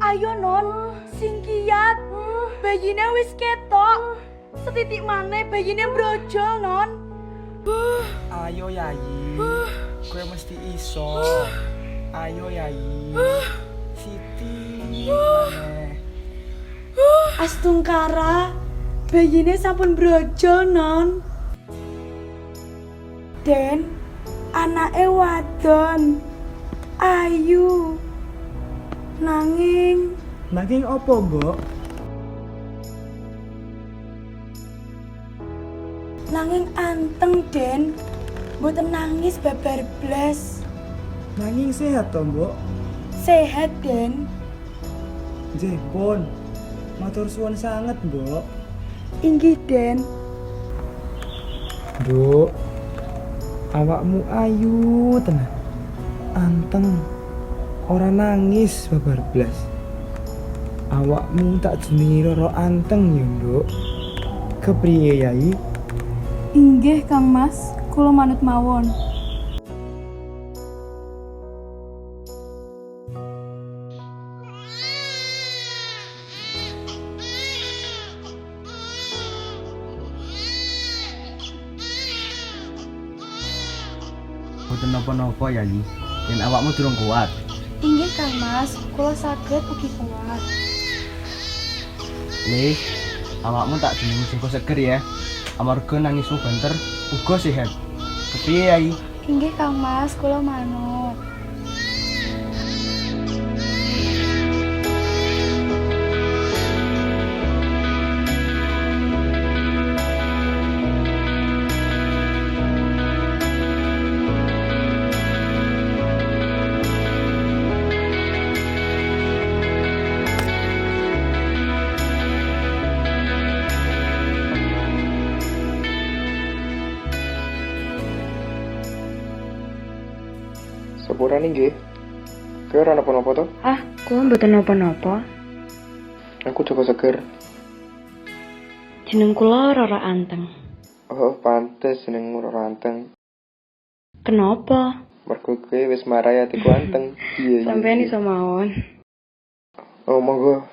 Ayo non, sing kiat. Bayine wis ketok. Setitik maneh bayine brojol non. Ayo Yayi, kowe mesti iso. Ayo Yayi, Siti maneh. Astungkara, bayine sampun brojol non. Den, anake wadon. Ayu. Nanging Opo, Mbok? nanging anteng Den. Mboten nangis babar blas. Nanging sehat to, Mbok? Sehat Den. Nggih, pun. Matur suwun sanget, Mbok. Inggih Den. Nduk, awakmu ayu tenan. Anteng. Ora nangis babar blas. Awakmu tak jenengi Roro anteng yo, Nduk. Kepriye, Yayi? Inggih Kang Mas, kula manut mawon. Boten napa-napa Yayi, yen awakmu durung kuat. Inggih Kang Mas, kula saged ugi kuat. Wis, awakmu tak jenengi Joko seger ya. Amarga nangismu banter uga sehat. Kepriye Yayi? Inggih Kang Mas, kula manut. Sepurane nggih. Kowe ora napa-napa to? Ah, kula mboten napa-napa. Aku Joko Seger. Jeneng kula Roro Anteng. Oh, pantes jenengmu ora anteng. Kenapa? Mergo kowe wis marai atiku anteng. Iya. Sampeyan iso mawon. Oh, monggo.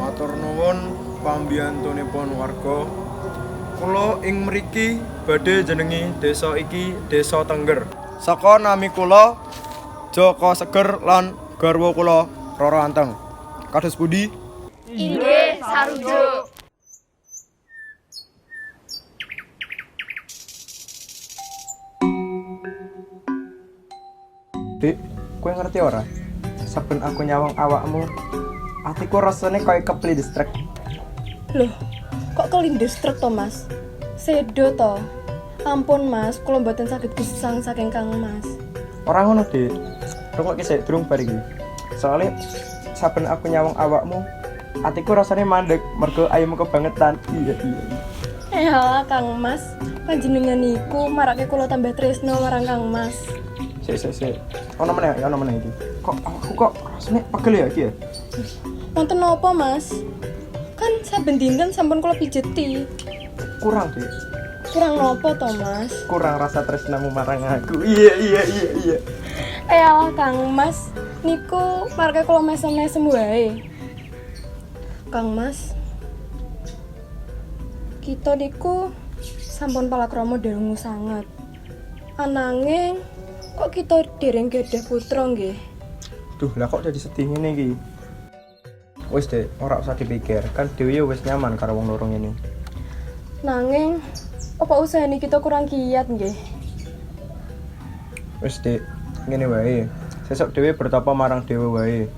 Matur nuwun pambiyantunipun warga. Kula ing mriki badhe jenengi desa iki Desa Tengger. Saka nami kula Joko Seger lan garwa kula Roro Anteng. Kados pundi? Inggih, sarujuk. Dik, kowe ngerti ora? Saben aku nyawang awakmu, atiku rasane kaya kepli distrek. Loh, kok kelindes truk to Mas? Sedo to. Ampun Mas, kula mboten saged gesang saking Kang Mas. Ora ngono, Dik. Rungok sik durung bar iki. Soale saben aku nyawang awakmu, atiku rasane mandeg mergo ayemu kebangetan. Iya. Ya Kang Mas, panjenengan niku marake kula tambah tresno marang Kang Mas. Sik. Ono meneh iki. Kok aku kok rasane pegel ya iki ya? Wonten napa Mas? Kan saben dinten sampun kula pijeti. Kurang, Dik. Kurang napa to Mas? Kurang rasa tresnamu marang aku. Iya. Eyalah Kang Mas, niku marake kula mesem-mesem wae. Kang Mas, kita niku sampun palakrama dangu sanget. Ananging kok kita dereng gadah putra nggih. Duh, lah kok jadi sedih ngene iki? Wis Dek, ora usah dipikir, kan Dewi wis nyaman karo wong loro ngene. Nanging apa usahane kita kurang kiat nggih. Wis Dek, ngene wae. Sesuk Dewi bertapa marang Dewa wae.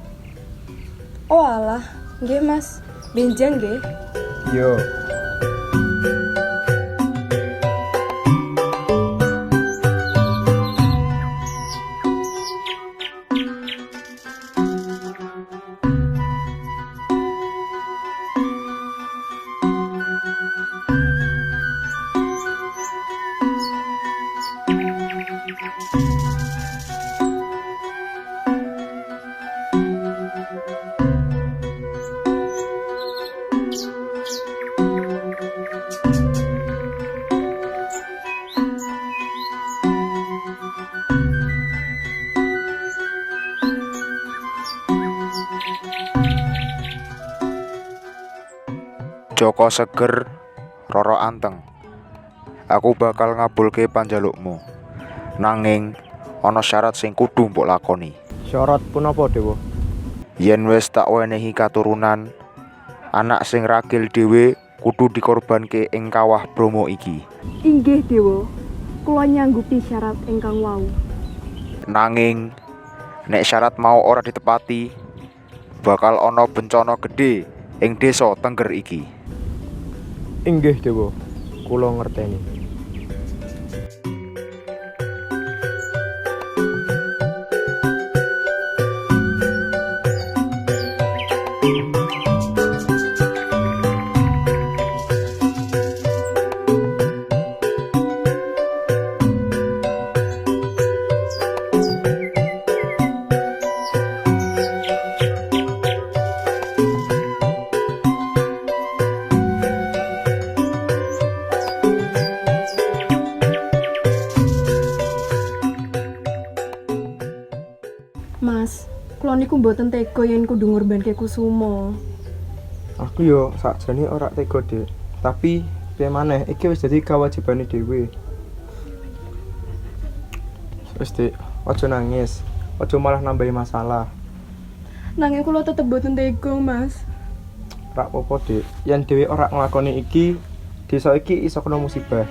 Oh alah, nggih Mas. Benjang nggih. Yo. Joko Seger, Roro Anteng. Aku bakal ngabulke panjalukmu. Nanging ana syarat sing kudu mbok lakoni. Syarat punapa Dewa? Yen wis tak wenehi katurunan, anak sing ragil dhewe kudu dikorbanke ing kawah Bromo iki. Inggih Dewa, kula nyanggupi syarat ingkang wau. Nanging nek syarat mau ora ditepati, bakal ana bencana gedhe ing desa Tengger iki. Inggih Dewa, kula ngerteni. Mas, kula niku mboten tega yen kudu ngorbanke Kusuma. Aku yo sakjane ora tega, Dek. Tapi piye maneh iki wis dadi kewajibane dhewe. Wis Dek, aja nangis. Aja malah nambahi masalah. Nanging kula tetep mboten tega, Mas. Ora apa-apa, Dek. Yen dhewe ora nglakoni iki, desa iki iso kena musibah.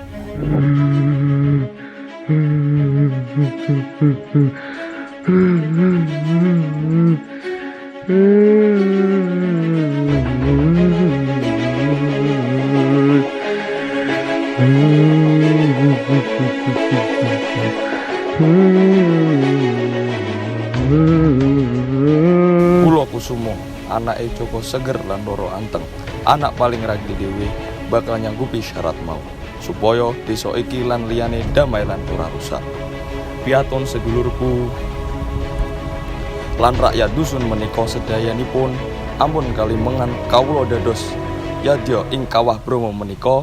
Kula Kusuma, anake Joko Seger lan Roro Anteng, anak paling ragil dhewe, bakal nyanggupi syarat mau supaya desa iki lan liyane damai lan ora rusak. Piaton sedulurku lan rakyat dusun menika sedayanipun, ampun kalimengan kawula dados yadya ing kawah Bromo menika,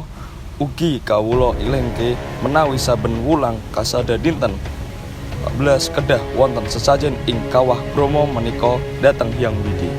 ugi kawula ilengke menawi saben wulang kasada dinten 14 kedah wonten sesajen ing kawah Bromo menika dhateng Hyang Widi.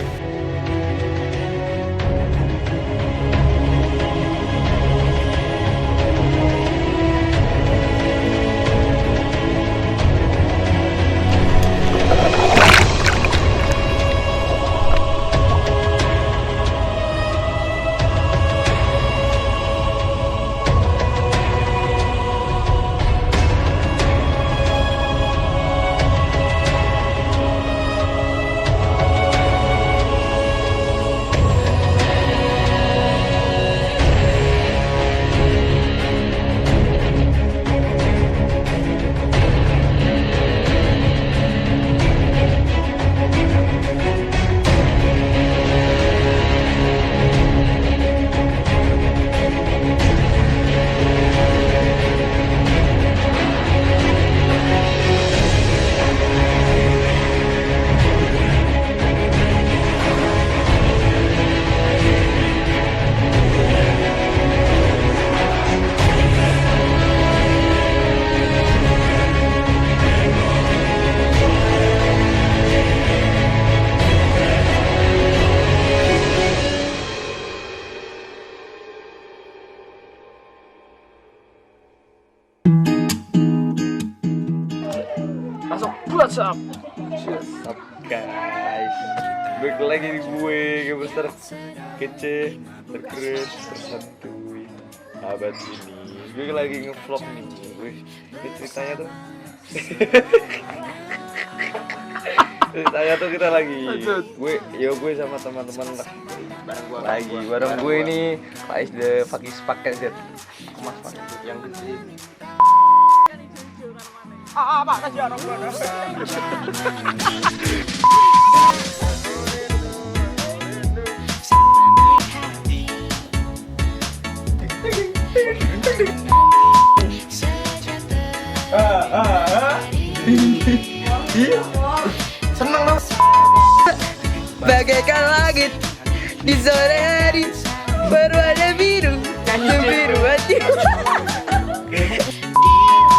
Masuk WhatsApp. WhatsApp guys. Balik lagi di gue, Gamester kece, terkeren, tersantuy. Abad ini, gue lagi ngevlog nih. Wih, ini ceritanya tuh. Ceritanya tuh kita lagi, gue sama teman-teman lah. Lagi bareng gue ini, Faiz the pakai paket Z. Mas pakai yang gede. Pak kasih orang seneng dong. Bagaikan langit di sore hari berwarna biru, biru hati.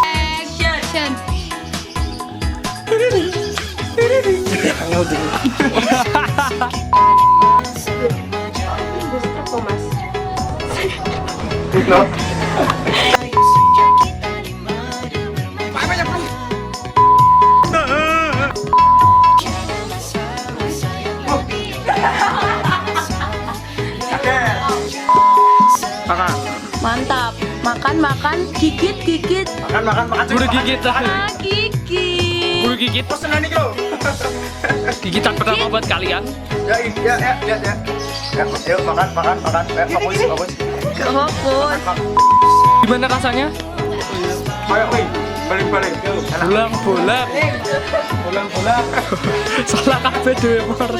Action. Mantap. Makan, gigit. Makan. Udah gigit dah. Gigit. Udah gigit. Pesenan nih lo. Gigitan pertama buat kalian. Ya. Ya, yuk makan. Ya, fokus. Fokus. Gimana rasanya? Ayo, wih. Balik. Bolang. Salah kabeh dhewe, Mor.